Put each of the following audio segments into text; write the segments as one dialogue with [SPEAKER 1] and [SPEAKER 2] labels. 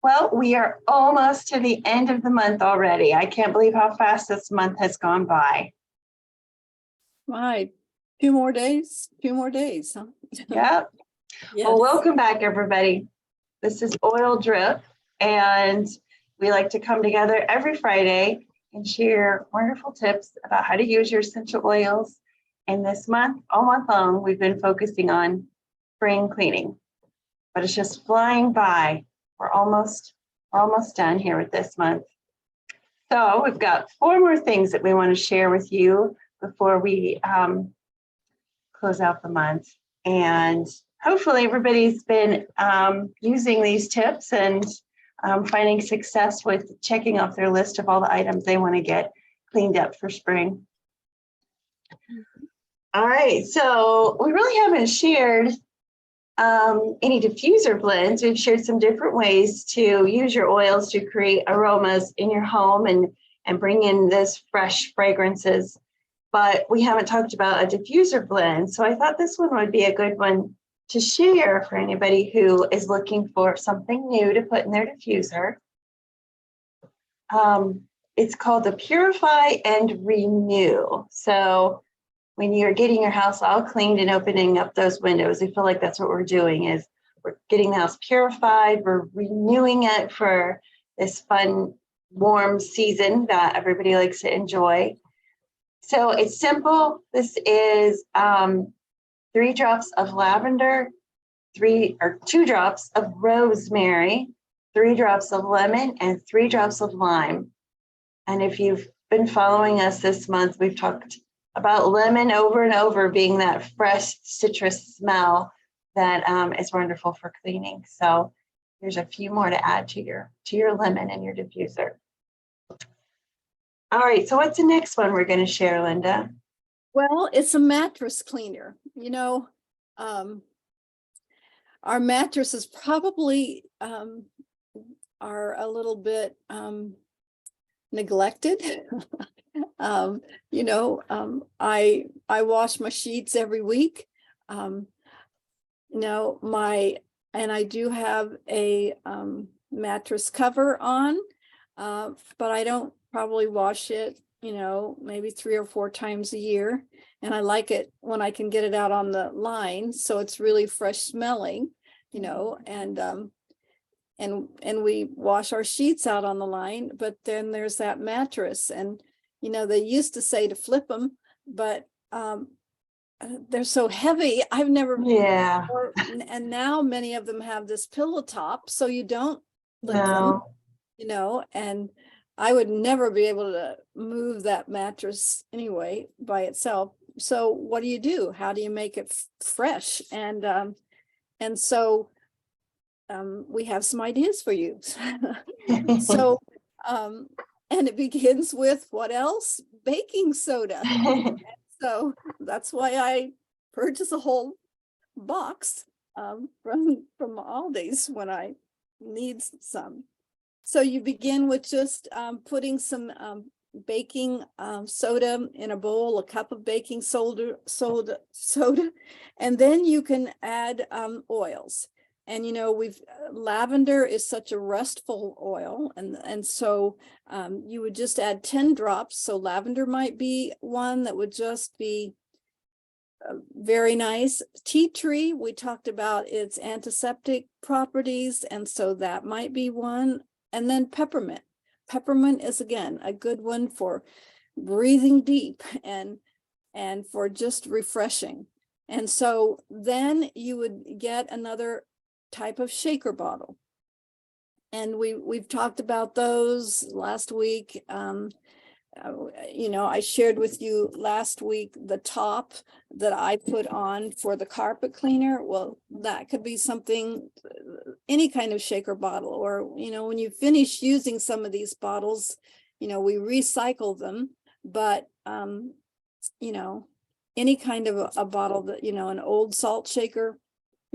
[SPEAKER 1] Well, we are almost to the end of the month already. I can't believe how fast this month has gone by.
[SPEAKER 2] My, 2 more days, huh?
[SPEAKER 1] Yep.
[SPEAKER 2] Yes.
[SPEAKER 1] Well, welcome back, everybody. This is Oil Drip, and we like to come together every Friday and share wonderful tips about how to use your essential oils. And this month, all month long, we've been focusing on spring cleaning, but it's just flying by. We're almost done here with this month. So we've got 4 more things that we want to share with you before we close out the month. And hopefully everybody's been using these tips and finding success with checking off their list of all the items they want to get cleaned up for spring. All right, so we really haven't shared any diffuser blends. We've shared some different ways to use your oils to create aromas in your home and bring in this fresh fragrances, but we haven't talked about a diffuser blend. So I thought this one would be a good one to share for anybody who is looking for something new to put in their diffuser. It's called the Purify and Renew. So when you're getting your house all cleaned and opening up those windows, I feel like that's what we're doing, is we're getting the house purified, we're renewing it for this fun, warm season that everybody likes to enjoy. So it's simple. This is 3 drops of lavender, 2 drops of rosemary, 3 drops of lemon, and 3 drops of lime. And if you've been following us this month, we've talked about lemon over and over being that fresh citrus smell that is wonderful for cleaning. So there's a few more to add to your lemon and your diffuser. All right, so what's the next one we're going to share, Linda?
[SPEAKER 2] Well, it's a mattress cleaner. You know, our mattresses probably are a little bit neglected. I wash my sheets every week. And I do have a mattress cover on, but I don't probably wash it, maybe 3 or 4 times a year. And I like it when I can get it out on the line, so it's really fresh smelling, and we wash our sheets out on the line. But then there's that mattress, and they used to say to flip them, but they're so heavy. I've never.
[SPEAKER 1] Yeah.
[SPEAKER 2] And now many of them have this pillow top, so you don't flip them, and I would never be able to move that mattress anyway by itself. So what do? How do you make it fresh? And so we have some ideas for you. So and it begins with what else? Baking soda. So that's why I purchase a whole box from Aldi's when I need some. So you begin with just putting some baking soda in a bowl, a cup of baking soda, and then you can add oils. And lavender is such a restful oil, and so you would just add 10 drops. So lavender might be one that would just be very nice. Tea tree, we talked about its antiseptic properties, and so that might be one. And then peppermint. Peppermint is, again, a good one for breathing deep and for just refreshing. And so then you would get another type of shaker bottle. And we've talked about those last week. I shared with you last week the top that I put on for the carpet cleaner. Well, that could be something, any kind of shaker bottle, or, when you finish using some of these bottles, we recycle them, but, any kind of a bottle that, an old salt shaker,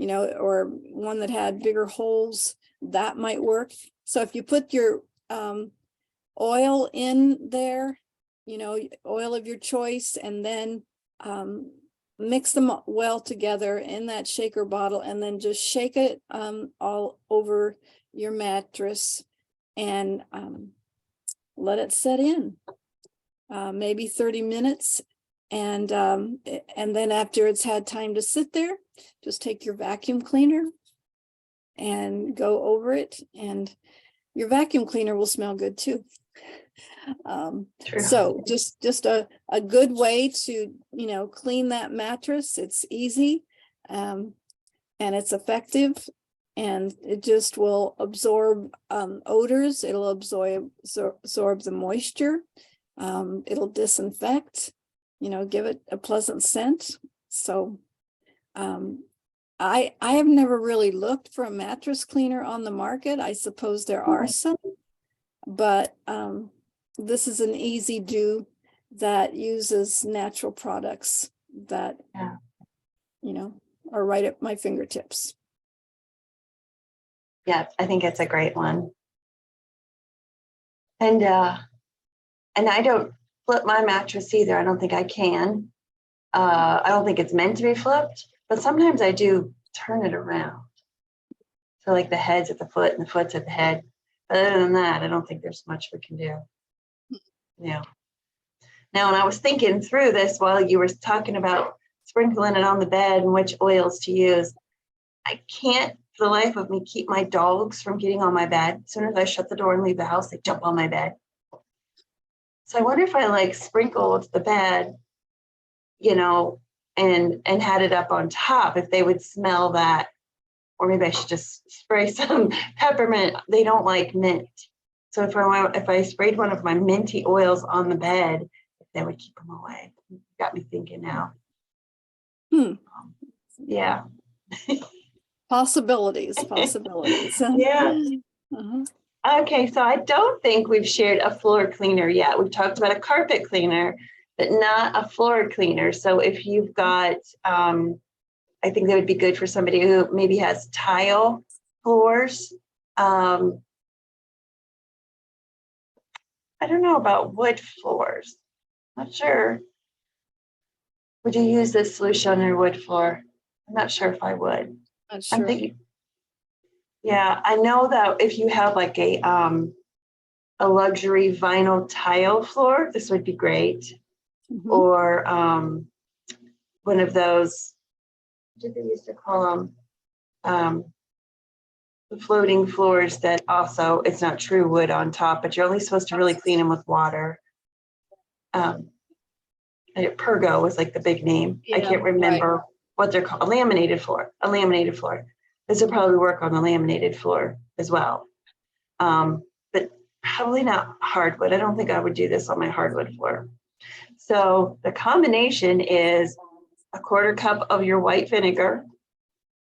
[SPEAKER 2] or one that had bigger holes, that might work. So if you put your oil in there, oil of your choice, and then mix them well together in that shaker bottle, and then just shake it all over your mattress and let it set in, maybe 30 minutes. And then after it's had time to sit there, just take your vacuum cleaner and go over it, and your vacuum cleaner will smell good too.
[SPEAKER 1] True.
[SPEAKER 2] So just a good way to, clean that mattress. It's easy, and it's effective, and it just will absorb odors. It'll absorb the moisture. It'll disinfect, give it a pleasant scent. So I have never really looked for a mattress cleaner on the market. I suppose there are some, but this is an easy do that uses natural products that, are right at my fingertips.
[SPEAKER 1] Yeah, I think it's a great one. And I don't flip my mattress either. I don't think I can. I don't think it's meant to be flipped, but sometimes I do turn it around. So like the head's at the foot and the foot's at the head. But other than that, I don't think there's much we can do. Yeah. Now, and I was thinking through this while you were talking about sprinkling it on the bed and which oils to use. I can't for the life of me keep my dogs from getting on my bed. As soon as I shut the door and leave the house, they jump on my bed. So I wonder if I sprinkled the bed, and had it up on top, if they would smell that. Or maybe I should just spray some peppermint. They don't like mint. So if I sprayed one of my minty oils on the bed, they would keep them away. Got me thinking now. Yeah.
[SPEAKER 2] Possibilities.
[SPEAKER 1] Yeah.
[SPEAKER 2] Uh-huh.
[SPEAKER 1] Okay, so I don't think we've shared a floor cleaner yet. We've talked about a carpet cleaner, but not a floor cleaner. So if you've got, I think that would be good for somebody who maybe has tile floors. I don't know about wood floors. Not sure. Would you use this solution on your wood floor? I'm not sure if I would.
[SPEAKER 2] Not sure.
[SPEAKER 1] I'm thinking, yeah, I know that if you have a luxury vinyl tile floor, this would be great.
[SPEAKER 2] Mm-hmm.
[SPEAKER 1] Or one of those, what did they used to call them? The floating floors that also, it's not true wood on top, but you're only supposed to really clean them with water. Pergo was the big name. Yeah, I can't remember what they're called. A laminated floor. This would probably work on the laminated floor as well. But probably not hardwood. I don't think I would do this on my hardwood floor. So the combination is a 1/4 cup of your white vinegar,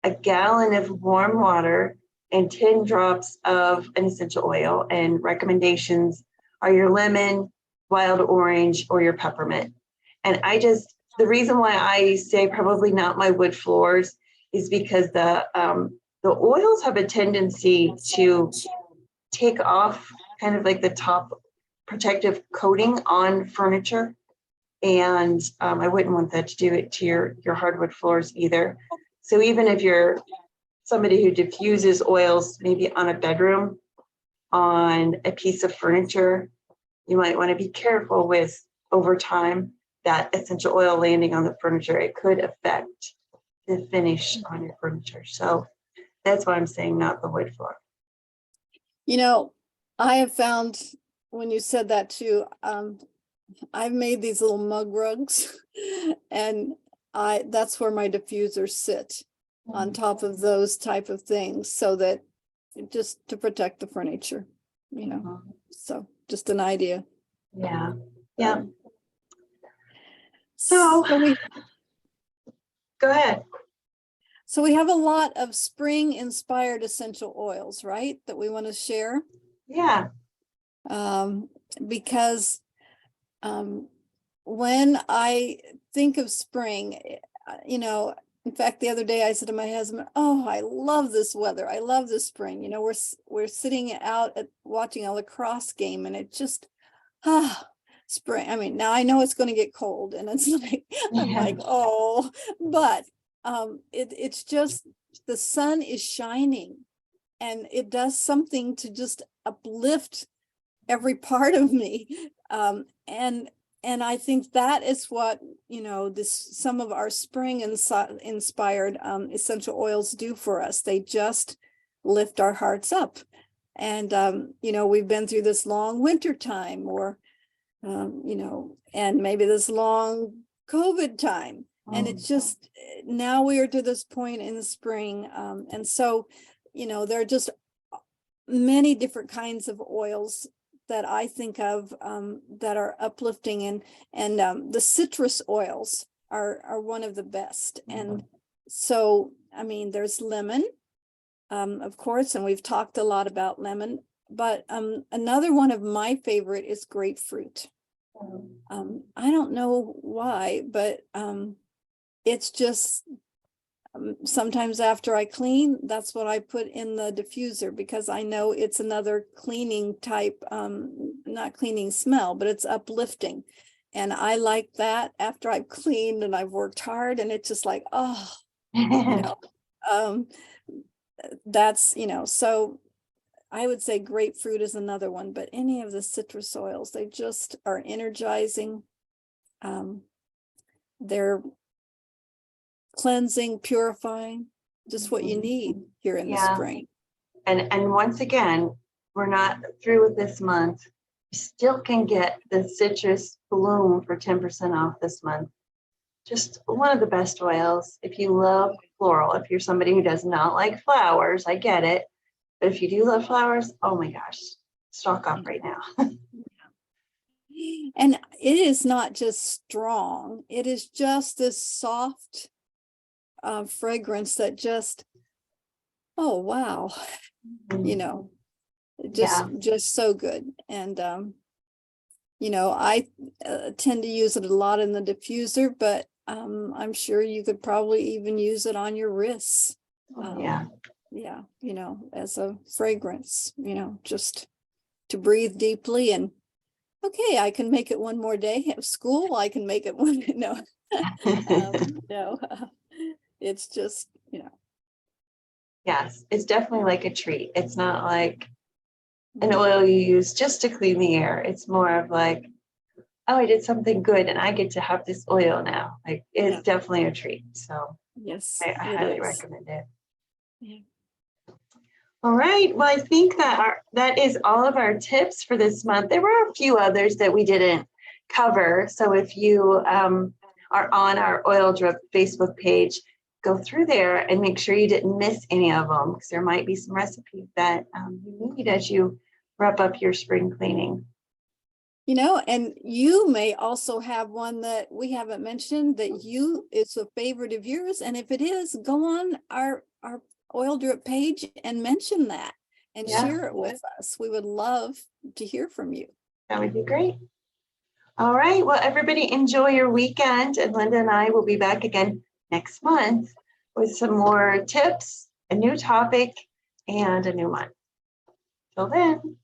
[SPEAKER 1] a gallon of warm water, and 10 drops of an essential oil. And recommendations are your lemon, wild orange, or your peppermint. And the reason why I say probably not my wood floors is because the oils have a tendency to take off kind of the top protective coating on furniture. And I wouldn't want that to do it to your hardwood floors either. So even if you're somebody who diffuses oils maybe on a bedroom, on a piece of furniture, you might want to be careful with, over time, that essential oil landing on the furniture. It could affect the finish on your furniture. So that's why I'm saying not the wood floor.
[SPEAKER 2] I have found, when you said that too, I've made these little mug rugs, and that's where my diffusers sit, on top of those type of things, so that just to protect the furniture, so just an idea.
[SPEAKER 1] Yeah.
[SPEAKER 2] So
[SPEAKER 1] go ahead.
[SPEAKER 2] So we have a lot of spring inspired essential oils, right, that we want to share.
[SPEAKER 1] Yeah.
[SPEAKER 2] Because when I think of spring, in fact, the other day I said to my husband, "Oh, I love this weather. I love this spring." We're sitting out watching a lacrosse game, and it just, spring. I mean, now I know it's going to get cold, and it's like, I'm
[SPEAKER 1] Yeah.
[SPEAKER 2] like, oh, but it's just the sun is shining, and it does something to just uplift every part of me. And I think that is what, some of our spring inspired essential oils do for us. They just lift our hearts up. And we've been through this long winter time, or and maybe this long COVID time. And it's just, now we are to this point in the spring. And so, there are just many different kinds of oils that I think of that are uplifting, and the citrus oils are one of the best. And so, I mean, there's lemon, of course, and we've talked a lot about lemon, but another one of my favorite is grapefruit. I don't know why, but it's just, sometimes after I clean, that's what I put in the diffuser, because I know it's another cleaning type, not cleaning smell, but it's uplifting. And I like that after I've cleaned and I've worked hard, and it's just like, oh, that's, so I would say grapefruit is another one, but any of the citrus oils, they just are energizing. They're cleansing, purifying, just what you need here in the spring.
[SPEAKER 1] And once again, we're not through with this month. You still can get the citrus bloom for 10% off this month. Just one of the best oils. If you love floral, if you're somebody who does not like flowers, I get it. But if you do love flowers, oh my gosh, stock up right now.
[SPEAKER 2] And it is not just strong. It is just this soft fragrance that just, oh wow, just so good. And I tend to use it a lot in the diffuser, but I'm sure you could probably even use it on your wrists. As a fragrance, just to breathe deeply. And okay, I can make it one more day at school. I can make it one. No, it's just,
[SPEAKER 1] Yes, it's definitely like a treat. It's not like an oil you use just to clean the air. It's more of like, oh, I did something good and I get to have this oil now. Like, it's definitely a treat. So
[SPEAKER 2] yes,
[SPEAKER 1] I highly recommend it.
[SPEAKER 2] Yeah.
[SPEAKER 1] All right. Well, I think that is all of our tips for this month. There were a few others that we didn't cover. So if you are on our Oil Drip Facebook page, go through there and make sure you didn't miss any of them, because there might be some recipes that you need as you wrap up your spring cleaning.
[SPEAKER 2] And you may also have one that we haven't mentioned that it's a favorite of yours. And if it is, go on our Oil Drip page and mention that and share it with us. We would love to hear from you.
[SPEAKER 1] That would be great. All right. Well, everybody enjoy your weekend. And Linda and I will be back again next month with some more tips, a new topic, and a new month. Till then.